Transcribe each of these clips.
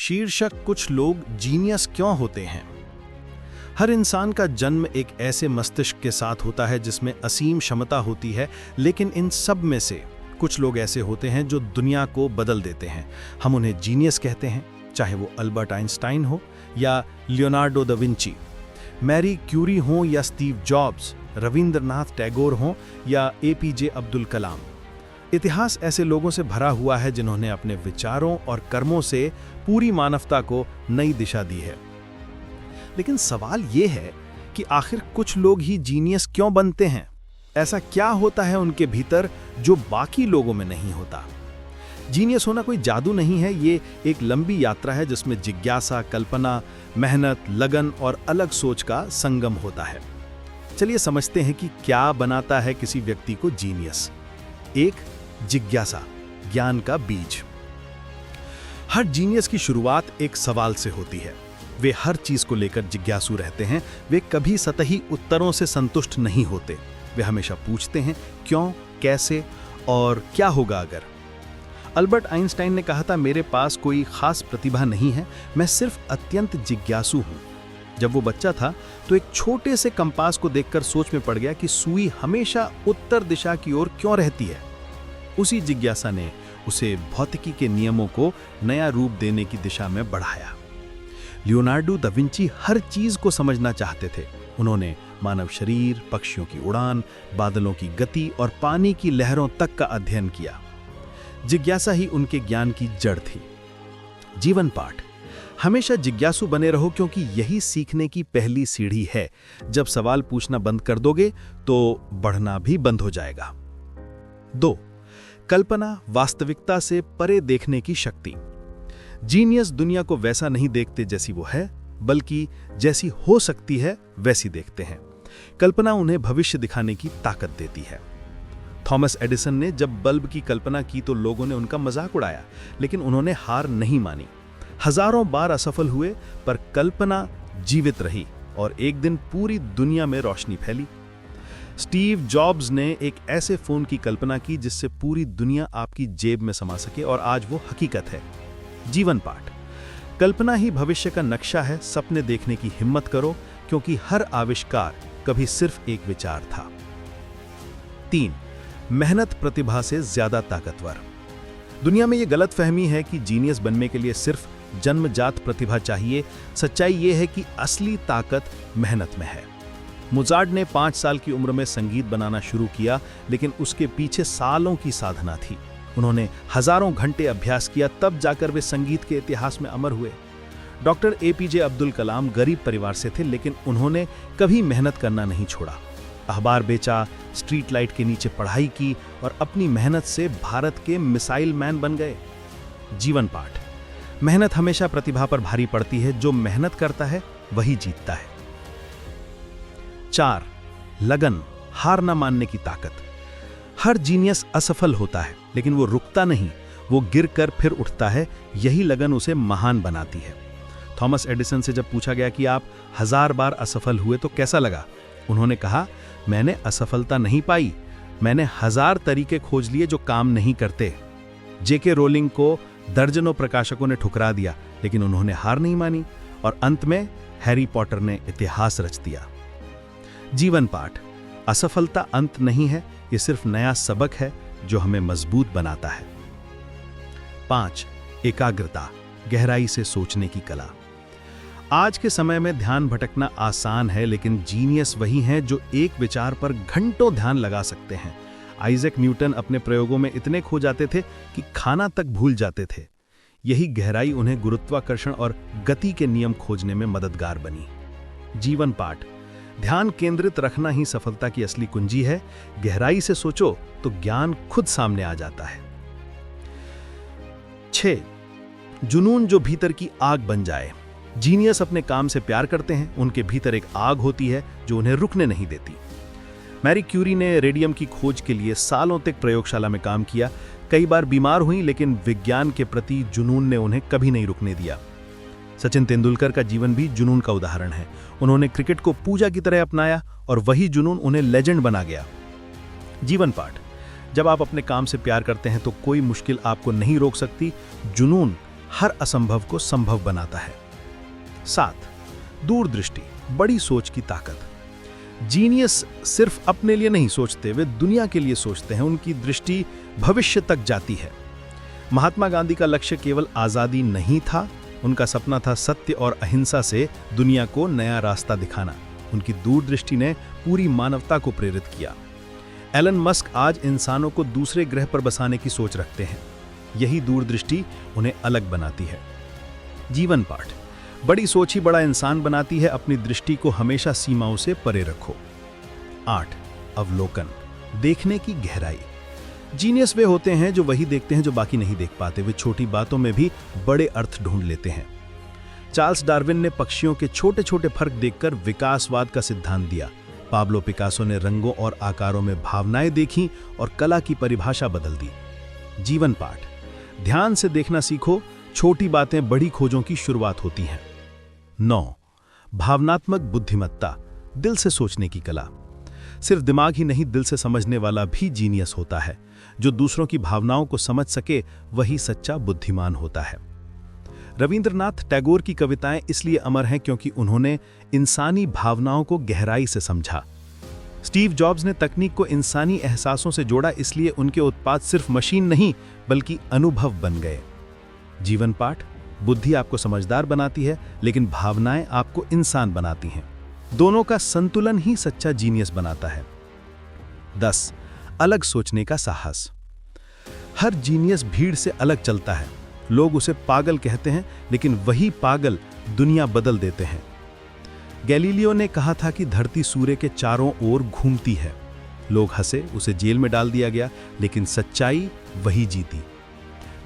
शीर्षक कुछ लोग जीनियस क्यों होते हैं। हर इंसान का जन्म एक ऐसे मस्तिष्क के साथ होता है जिसमें असीम क्षमता होती है, लेकिन इन सब में से कुछ लोग ऐसे होते हैं जो दुनिया को बदल देते हैं। हम उन्हें जीनियस कहते हैं, चाहे वो अल्बर्ट आइंस्टाइन हो या Leonardo da Vinci, Marie Curie हो या स्टीव जॉब्स, रविंद्रनाथ टैगोर हो या एपीजे अब्दुल कलाम। इतिहास ऐसे लोगों से भरा हुआ है जिन्होंने अपने विचारों और कर्मों से पूरी मानवता को नई दिशा दी है। लेकिन सवाल यह है कि आखिर कुछ लोग ही जीनियस क्यों बनते हैं? ऐसा क्या होता है उनके भीतर जो बाकी लोगों में नहीं होता? जीनियस होना कोई जादू नहीं है, ये एक लंबी यात्रा है जिसमें जिज्ञासा, कल्पना, मेहनत, लगन और अलग सोच का संगम होता है। चलिए समझते हैं कि क्या बनाता है किसी व्यक्ति को जीनियस। एक, जिज्ञासा, ज्ञान का बीज। हर जीनियस की शुरुआत एक सवाल से होती है। वे हर चीज को लेकर जिज्ञासु रहते हैं। वे कभी सतही उत्तरों से संतुष्ट नहीं होते। वे हमेशा पूछते हैं क्यों, कैसे और क्या होगा अगर। अल्बर्ट आइंस्टाइन ने कहा था, मेरे पास कोई खास प्रतिभा नहीं है, मैं सिर्फ अत्यंत जिज्ञासु हूं। जब वो बच्चा था तो एक छोटे से कंपास को देखकर सोच में पड़ गया कि सुई हमेशा उत्तर दिशा की ओर क्यों रहती है। उसी जिज्ञासा ने उसे भौतिकी के नियमों को नया रूप देने की दिशा में बढ़ाया। लियोनार्डो दा विंची हर चीज को समझना चाहते थे। उन्होंने मानव शरीर, पक्षियों की उड़ान, बादलों की गति और पानी की लहरों तक का अध्ययन किया। जिज्ञासा ही उनके ज्ञान की जड़ थी। जीवन पाठ, हमेशा जिज्ञासु बने रहो क्योंकि यही सीखने की पहली सीढ़ी है। जब सवाल पूछना बंद कर दोगे तो बढ़ना भी बंद हो जाएगा। 2, कल्पना, वास्तविकता से परे देखने की शक्ति। जीनियस दुनिया को वैसा नहीं देखते जैसी वो है, बल्कि जैसी हो सकती है वैसी देखते हैं। कल्पना उन्हें भविष्य दिखाने की ताकत देती है। थॉमस एडिसन ने जब बल्ब की कल्पना की तो लोगों ने उनका मजाक उड़ाया, लेकिन उन्होंने हार नहीं मानी। हजारों बार असफल हुए, पर कल्पना जीवित रही और एक दिन पूरी दुनिया में रोशनी फैली। स्टीव जॉब्स ने एक ऐसे फोन की कल्पना की जिससे पूरी दुनिया आपकी जेब में समा सके और आज वो हकीकत है। जीवन पाठ, कल्पना ही भविष्य का नक्शा है। सपने देखने की हिम्मत करो क्योंकि हर आविष्कार कभी सिर्फ एक विचार था। 3, मेहनत प्रतिभा से ज्यादा ताकतवर। दुनिया में यह गलतफहमी है कि जीनियस बनने के लिए सिर्फ जन्मजात प्रतिभा चाहिए। सच्चाई यह है कि असली ताकत मेहनत में है। मोजार्ट ने 5 साल की उम्र में संगीत बनाना शुरू किया, लेकिन उसके पीछे सालों की साधना थी। उन्होंने हजारों घंटे अभ्यास किया, तब जाकर वे संगीत के इतिहास में अमर हुए। डॉक्टर एपीजे अब्दुल कलाम गरीब परिवार से थे, लेकिन उन्होंने कभी मेहनत करना नहीं छोड़ा। अखबार बेचा, स्ट्रीट लाइट के नीचे पढ़ाई की और अपनी मेहनत से भारत के मिसाइल मैन बन गए। जीवन पाठ, मेहनत हमेशा प्रतिभा पर भारी पड़ती है। जो मेहनत करता है वही जीतता है। 4, लगन, हार न मानने की ताकत। हर जीनियस असफल होता है, लेकिन वो रुकता नहीं, वो गिरकर फिर उठता है। यही लगन उसे महान बनाती है। थॉमस एडिसन से जब पूछा गया कि आप 1000 बार असफल हुए तो कैसा लगा, उन्होंने कहा, मैंने असफलता नहीं पाई, मैंने 1000 तरीके खोज लिए जो काम नहीं करते। जेके रोलिंग को दर्जनों प्रकाशकों ने ठुकरा दिया, लेकिन उन्होंने हार नहीं मानी और अंत में हैरी पॉटर ने इतिहास रच दिया। जीवन पाठ, असफलता अंत नहीं है, ये सिर्फ नया सबक है जो हमें मजबूत बनाता है। 5, एकाग्रता, गहराई से सोचने की कला। आज के समय में ध्यान भटकना आसान है, लेकिन जीनियस वही हैं जो एक विचार पर घंटों ध्यान लगा सकते हैं। आइजैक न्यूटन अपने प्रयोगों में इतने खो जाते थे कि खाना तक भूल जाते थे। यही गहराई उन्हें गुरुत्वाकर्षण और गति के नियम खोजने में मददगार बनी। जीवन पाठ, ध्यान केंद्रित रखना ही सफलता की असली कुंजी है। गहराई से सोचो तो ज्ञान खुद सामने आ जाता है। 6, जुनून जो भीतर की आग बन जाए। जीनियस अपने काम से प्यार करते हैं। उनके भीतर एक आग होती है जो उन्हें रुकने नहीं देती। मैरी क्यूरी ने रेडियम की खोज के लिए सालों तक प्रयोगशाला में काम किया। कई बार बीमार हुई, लेकिन विज्ञान के प्रति जुनून ने उन्हें कभी नहीं रुकने दिया। सचिन तेंदुलकर का जीवन भी जुनून का उदाहरण है। उन्होंने क्रिकेट को पूजा की तरह अपनाया और वही जुनून उन्हें लेजेंड बना गया। जीवन पाठ, जब आप अपने काम से प्यार करते हैं तो कोई मुश्किल आपको नहीं रोक सकती। जुनून हर असंभव को संभव बनाता है। 7. दूरदृष्टि, बड़ी सोच की ताकत। जीनियस सिर्फ अपने लिए नहीं सोचते, वे दुनिया के लिए सोचते हैं। उनकी दृष्टि भविष्य तक जाती है। महात्मा गांधी का लक्ष्य केवल आज़ादी नहीं था, उनका सपना था सत्य और अहिंसा से दुनिया को नया रास्ता दिखाना। उनकी दूरदृष्टि ने पूरी मानवता को प्रेरित किया। एलन मस्क आज इंसानों को दूसरे ग्रह पर बसाने की सोच रखते हैं। यही दूरदृष्टि उन्हें अलग बनाती है। जीवन पाठ, बड़ी सोच ही बड़ा इंसान बनाती है। अपनी दृष्टि को हमेशा सीमाओं से परे रखो। 8. अवलोकन, देखने की गहराई। जीनियस वे होते हैं जो वही देखते हैं जो बाकी नहीं देख पाते। वे छोटी बातों में भी बड़े अर्थ ढूंढ लेते हैं। चार्ल्स डार्विन ने पक्षियों के छोटे छोटे फर्क देखकर विकासवाद का सिद्धांत दिया। पाब्लो पिकासो ने रंगों और आकारों में भावनाएं देखीं और कला की परिभाषा बदल दी। जीवन पाठ, ध्यान से देखना सीखो, छोटी बातें बड़ी खोजों की शुरुआत होती हैं। 9. भावनात्मक बुद्धिमत्ता, दिल से सोचने की कला। सिर्फ दिमाग ही नहीं, दिल से समझने वाला भी जीनियस होता है। जो दूसरों की भावनाओं को समझ सके वही सच्चा बुद्धिमान होता है। रविंद्रनाथ टैगोर की कविताएं इसलिए अमर हैं क्योंकि उन्होंने इंसानी भावनाओं को गहराई से समझा। स्टीव जॉब्स ने तकनीक को इंसानी एहसासों से जोड़ा, इसलिए उनके उत्पाद सिर्फ मशीन नहीं बल्कि अनुभव बन गए। जीवन पाठ, बुद्धि आपको समझदार बनाती है लेकिन भावनाएं आपको इंसान बनाती हैं। दोनों का संतुलन ही सच्चा जीनियस बनाता है। 10. अलग सोचने का साहस। हर जीनियस भीड़ से अलग चलता है। लोग उसे पागल कहते हैं लेकिन वही पागल दुनिया बदल देते हैं। गैलीलियो ने कहा था कि धरती सूर्य के चारों ओर घूमती है। लोग हंसे, उसे जेल में डाल दिया गया, लेकिन सच्चाई वही जीती।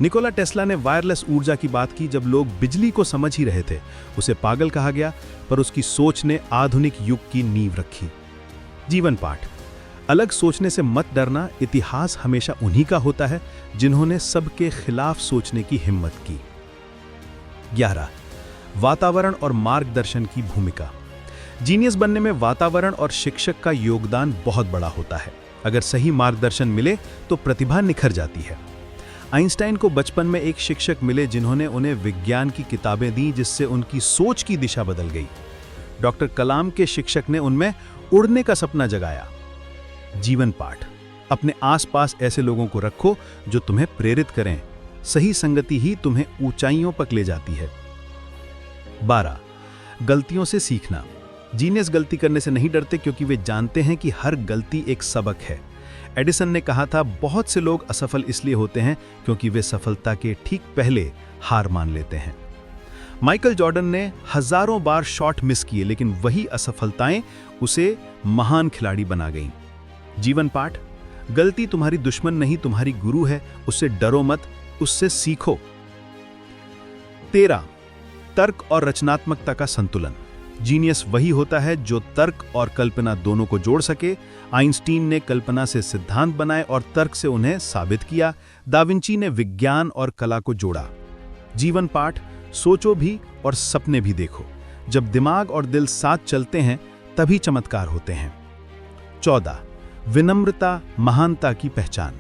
निकोला टेस्ला ने वायरलेस ऊर्जा की बात की जब लोग बिजली को समझ ही रहे थे। उसे पागल कहा गया, पर उसकी सोच ने आधुनिक युग की नींव रखी। जीवन पाठ, अलग सोचने से मत डरना। इतिहास हमेशा उन्हीं का होता है जिन्होंने सबके खिलाफ सोचने की हिम्मत की। 11. वातावरण और मार्गदर्शन की भूमिका। जीनियस बनने में वातावरण और शिक्षक का योगदान बहुत बड़ा होता है। अगर सही मार्गदर्शन मिले तो प्रतिभा निखर जाती है। आइंस्टाइन को बचपन में एक शिक्षक मिले जिन्होंने उन्हें विज्ञान की किताबें दी, जिससे उनकी सोच की दिशा बदल गई। डॉक्टर कलाम के शिक्षक ने उनमें उड़ने का सपना जगाया। जीवन पाठ, अपने आसपास ऐसे लोगों को रखो जो तुम्हें प्रेरित करें। सही संगति ही तुम्हें ऊंचाइयों पर ले जाती है। 12. गलतियों से सीखना। जीनियस गलती करने से नहीं डरते क्योंकि वे जानते हैं कि हर गलती एक सबक है। एडिसन ने कहा था, बहुत से लोग असफल इसलिए होते हैं क्योंकि वे सफलता के ठीक पहले हार मान लेते हैं। माइकल जॉर्डन ने हजारों बार शॉट मिस किए, लेकिन वही असफलताएं उसे महान खिलाड़ी बना गईं। जीवन पाठ, गलती तुम्हारी दुश्मन नहीं, तुम्हारी गुरु है। उससे डरो मत, उससे सीखो। 13. तर्क और रचनात्मकता का संतुलन। जीनियस वही होता है जो तर्क और कल्पना दोनों को जोड़ सके। आइंस्टीन ने कल्पना से सिद्धांत बनाए और तर्क से उन्हें साबित किया। दा विंची ने विज्ञान और कला को जोड़ा। जीवन पाठ, सोचो भी और सपने भी देखो। जब दिमाग और दिल साथ चलते हैं तभी चमत्कार होते हैं। 14. विनम्रता महानता की पहचान।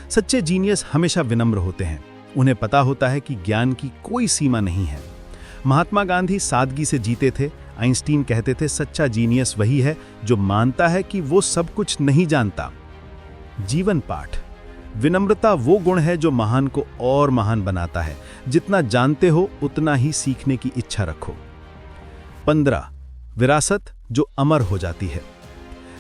सच्चे जीनियस हमेशा विनम्र होते हैं। उन्हें पता होता है कि ज्ञान की कोई सीमा नहीं है। महात्मा गांधी सादगी से जीते थे। आइंस्टीन कहते थे, सच्चा जीनियस वही है जो मानता है कि वो सब कुछ नहीं जानता। जीवन पाठ, विनम्रता वो गुण है जो महान को और महान बनाता है। जितना जानते हो उतना ही सीखने की इच्छा रखो। 15. विरासत जो अमर हो जाती है।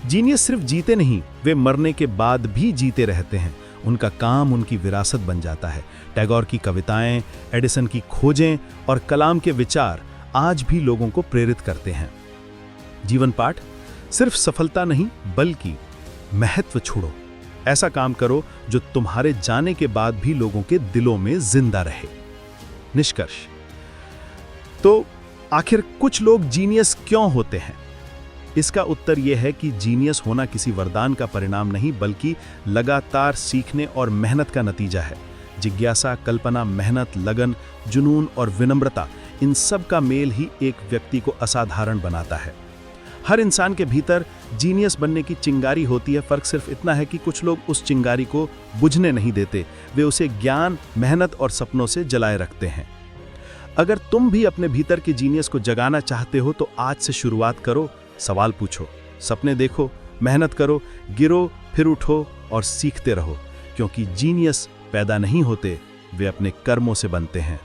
जीनियस सिर्फ जीते नहीं, वे मरने के बाद भी जीते रहते हैं। उनका काम उनकी विरासत बन जाता है। टैगोर की कविताएं, एडिसन की खोजें और कलाम के विचार आज भी लोगों को प्रेरित करते हैं। जीवन पाठ, सिर्फ सफलता नहीं बल्कि महत्व छोड़ो। ऐसा काम करो जो तुम्हारे जाने के बाद भी लोगों के दिलों में जिंदा रहे। निष्कर्ष, तो आखिर कुछ लोग जीनियस क्यों होते हैं? इसका उत्तर यह है कि जीनियस होना किसी वरदान का परिणाम नहीं बल्कि लगातार सीखने और मेहनत का नतीजा है। जिज्ञासा, कल्पना, मेहनत, लगन, जुनून और विनम्रता, इन सब का मेल ही एक व्यक्ति को असाधारण बनाता है। हर इंसान के भीतर जीनियस बनने की चिंगारी होती है। फर्क सिर्फ इतना है कि कुछ लोग उस चिंगारी को बुझने नहीं देते, वे उसे ज्ञान, मेहनत और सपनों से जलाए रखते हैं। अगर तुम भी अपने भीतर के जीनियस को जगाना चाहते हो तो आज से शुरुआत करो। सवाल पूछो, सपने देखो, मेहनत करो, गिरो फिर उठो और सीखते रहो, क्योंकि जीनियस पैदा नहीं होते, वे अपने कर्मों से बनते हैं।